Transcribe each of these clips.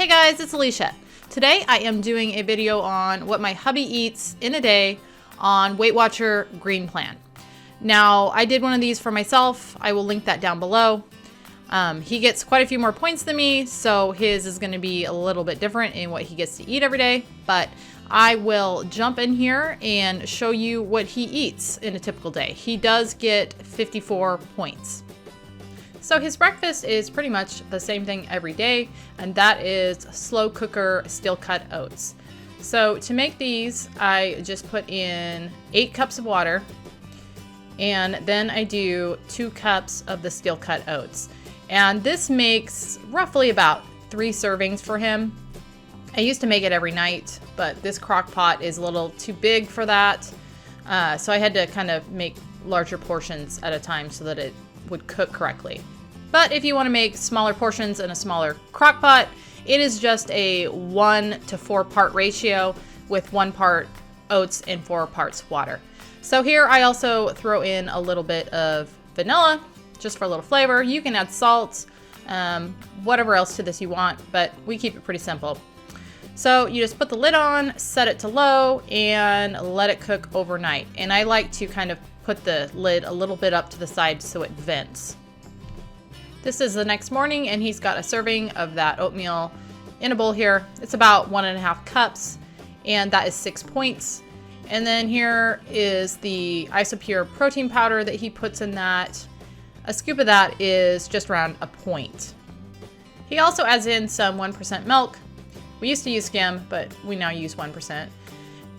Hey guys, it's Alicia. Today I am doing a video on what my hubby eats in a day on Weight Watcher Green Plan. Now, I did one of these for myself. I will link that down below. He gets quite a few more points than me, so his is going to be a little bit different in what he gets to eat every day, but I will jump in here and show you what he eats in a typical day. He does get 54 points. So his breakfast is pretty much the same thing every day, and that is slow cooker steel cut oats. So to make these, I just put in 8 cups of water, and then I do 2 cups of the steel cut oats. And this makes roughly about 3 servings for him. I used to make it every night, but this crock pot is a little too big for that. So I had to kind of make larger portions at a time so that it would cook correctly. But if you want to make smaller portions in a smaller crock pot, it is just a 1 to 4 part ratio with 1 part oats and 4 parts water. So here I also throw in a little bit of vanilla just for a little flavor. You can add salt, whatever else to this you want, but we keep it pretty simple. So you just put the lid on, set it to low, and let it cook overnight. And I like to kind of put the lid a little bit up to the side so it vents. This is the next morning, and he's got a serving of that oatmeal in a bowl here. It's about 1.5 cups, and that is 6 points. And then here is the Isopure Protein powder that he puts in that. A scoop of that is just around a point. He also adds in some 1% milk. We used to use skim, but we now use 1%.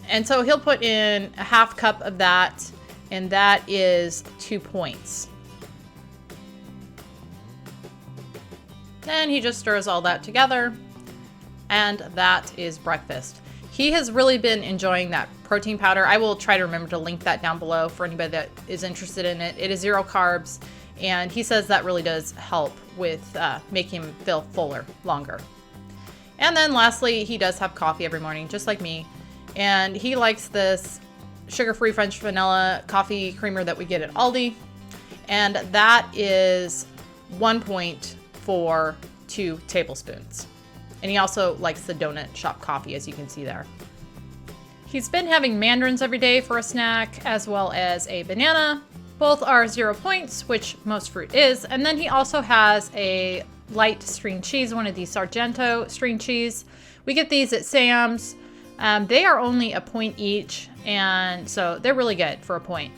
And so he'll put in a 1/2 cup of that, and that is 2 points. Then he just stirs all that together, and that is breakfast. He has really been enjoying that protein powder. I will try to remember to link that down below for anybody that is interested in it. It is 0 carbs, and he says that really does help with making him feel fuller longer. And then lastly, he does have coffee every morning, just like me. And he likes this sugar-free French vanilla coffee creamer that we get at Aldi. And that is 1 point for 2 tablespoons. And he also likes the donut shop coffee, as you can see there. He's been having mandarins every day for a snack, as well as a banana. Both are 0 points, which most fruit is. And then he also has a light string cheese, one of these Sargento string cheese. We get these at Sam's. They are only a point each, and so they're really good for a point.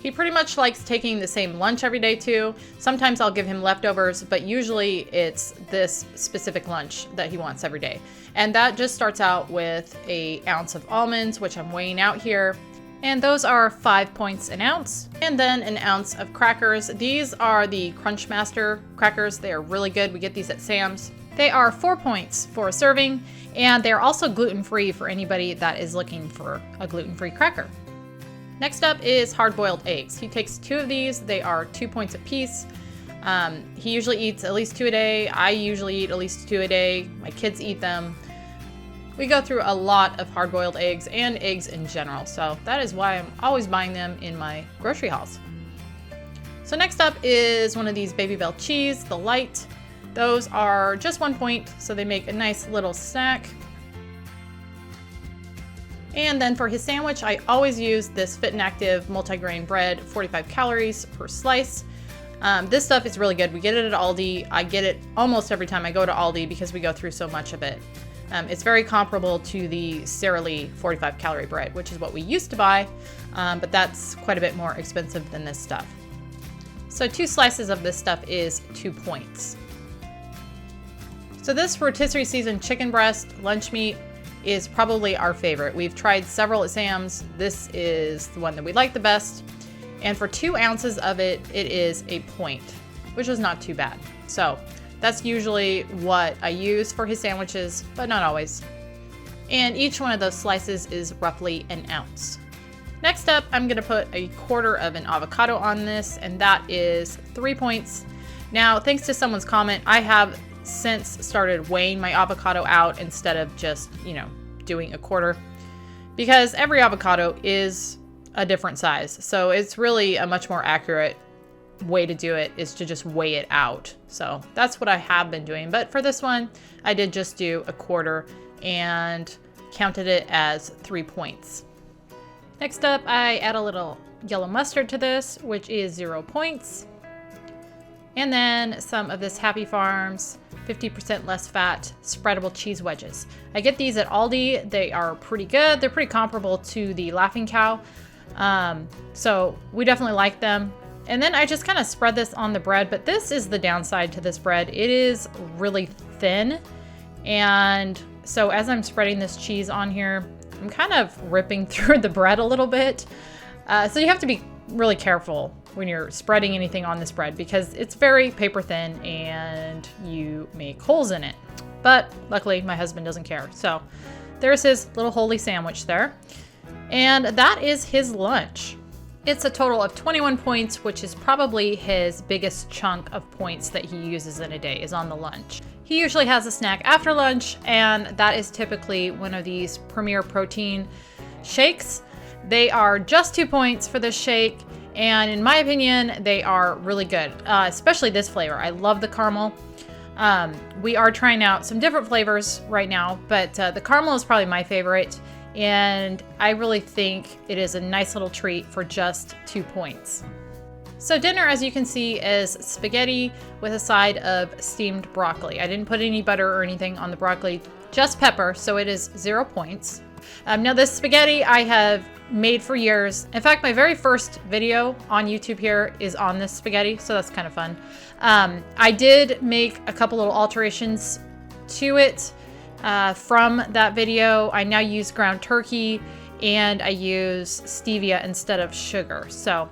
He pretty much likes taking the same lunch every day too. Sometimes I'll give him leftovers, but usually it's this specific lunch that he wants every day. And that just starts out with an ounce of almonds, which I'm weighing out here. And those are 5 points an ounce. And then an ounce of crackers. These are the Crunchmaster crackers. They are really good. We get these at Sam's. They are 4 points for a serving, and they're also gluten-free for anybody that is looking for a gluten-free cracker. Next up is hard-boiled eggs. He takes 2 of these. They are 2 points apiece. He usually eats at least 2 a day. I usually eat at least 2 a day. My kids eat them. We go through a lot of hard-boiled eggs and eggs in general, so that is why I'm always buying them in my grocery hauls. So next up is one of these Baby Bell cheese, the light. Those are just 1 point, so they make a nice little snack. And then for his sandwich, I always use this Fit and Active multigrain bread, 45 calories per slice. This stuff is really good. We get it at Aldi. I get it almost every time I go to Aldi because we go through so much of it. It's very comparable to the Sara Lee 45 calorie bread, which is what we used to buy, but that's quite a bit more expensive than this stuff. So 2 slices of this stuff is 2 points. So this rotisserie seasoned chicken breast lunch meat is probably our favorite. We've tried several at Sam's. This is the one that we like the best. And for 2 ounces of it, it is a point, which is not too bad. So that's usually what I use for his sandwiches, but not always. And each one of those slices is roughly an ounce. Next up, I'm gonna put 1/4 of an avocado on this, and that is 3 points. Now, thanks to someone's comment, I have since started weighing my avocado out instead of just, doing 1/4, because every avocado is a different size. So it's really a much more accurate way to do it is to just weigh it out. So that's what I have been doing. But for this one, I did just do a quarter and counted it as 3 points. Next up, I add a little yellow mustard to this, which is 0 points. And then some of this Happy Farms 50% less fat spreadable cheese wedges. I get these at Aldi. They are pretty good. They're pretty comparable to the Laughing Cow. So we definitely like them. And then I just kind of spread this on the bread, but this is the downside to this bread. It is really thin. And so as I'm spreading this cheese on here, I'm kind of ripping through the bread a little bit. So you have to be really careful when you're spreading anything on this bread because it's very paper thin and you make holes in it. But luckily my husband doesn't care. So there's his little holy sandwich there. And that is his lunch. It's a total of 21 points, which is probably his biggest chunk of points that he uses in a day is on the lunch. He usually has a snack after lunch, and that is typically one of these Isopure Protein shakes. They are just 2 points for this shake, and in my opinion, they are really good, especially this flavor. I love the caramel. We are trying out some different flavors right now, but the caramel is probably my favorite, and I really think it is a nice little treat for just 2 points. So dinner, as you can see, is spaghetti with a side of steamed broccoli. I didn't put any butter or anything on the broccoli, just pepper, so it is 0 points. Now this spaghetti I have made for years. In fact, my very first video on YouTube here is on this spaghetti, so that's kind of fun. I did make a couple little alterations to it from that video. I now use ground turkey and I use stevia instead of sugar. So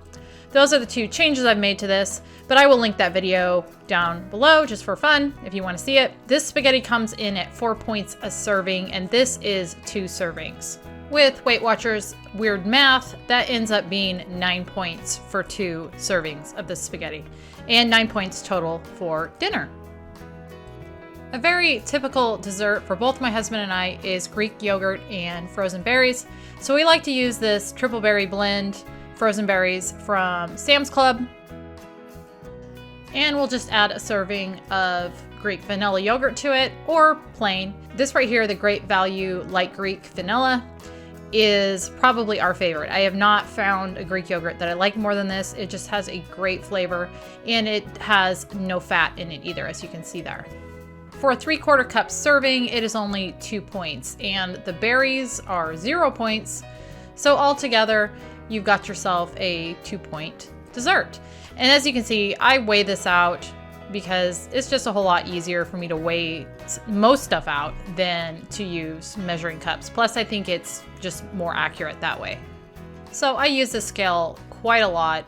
those are the 2 changes I've made to this, but I will link that video down below just for fun if you want to see it. This spaghetti comes in at 4 points a serving, and this is 2 servings. With Weight Watchers weird math, that ends up being 9 points for 2 servings of this spaghetti, and 9 points total for dinner. A very typical dessert for both my husband and I is Greek yogurt and frozen berries. So we like to use this triple berry blend frozen berries from Sam's Club. And we'll just add a serving of Greek vanilla yogurt to it, or plain. This right here, the Great Value Light Greek Vanilla, is probably our favorite. I have not found a Greek yogurt that I like more than this. It just has a great flavor, and it has no fat in it either, as you can see there. For a 3/4 cup serving, it is only 2 points, and the berries are 0 points. So altogether, you've got yourself a 2-point dessert. And as you can see, I weigh this out because it's just a whole lot easier for me to weigh most stuff out than to use measuring cups. Plus, I think it's just more accurate that way. So I use this scale quite a lot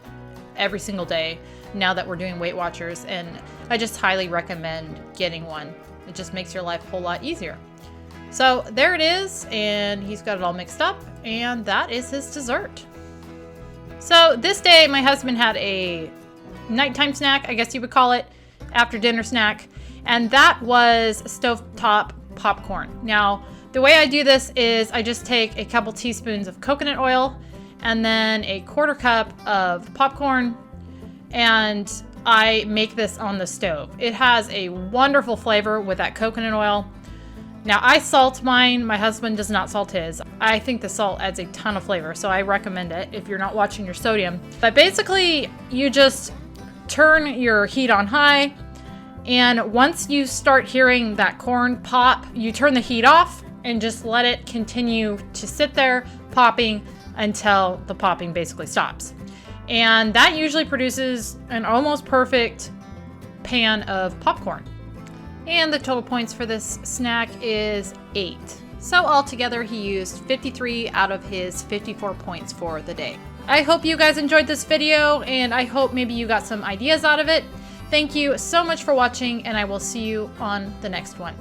every single day now that we're doing Weight Watchers, and I just highly recommend getting one. It just makes your life a whole lot easier. So there it is, and he's got it all mixed up, and that is his dessert. So this day, my husband had a nighttime snack, I guess you would call it, after dinner snack, and that was stovetop popcorn. Now, the way I do this is I just take a couple teaspoons of coconut oil and then a 1/4 cup of popcorn, and I make this on the stove. It has a wonderful flavor with that coconut oil. Now, I salt mine. My husband does not salt his. I think the salt adds a ton of flavor, so I recommend it if you're not watching your sodium. But basically, you just turn your heat on high, and once you start hearing that corn pop, you turn the heat off and just let it continue to sit there popping until the popping basically stops. And that usually produces an almost perfect pan of popcorn. And the total points for this snack is 8. So altogether, he used 53 out of his 54 points for the day. I hope you guys enjoyed this video, and I hope maybe you got some ideas out of it. Thank you so much for watching, and I will see you on the next one.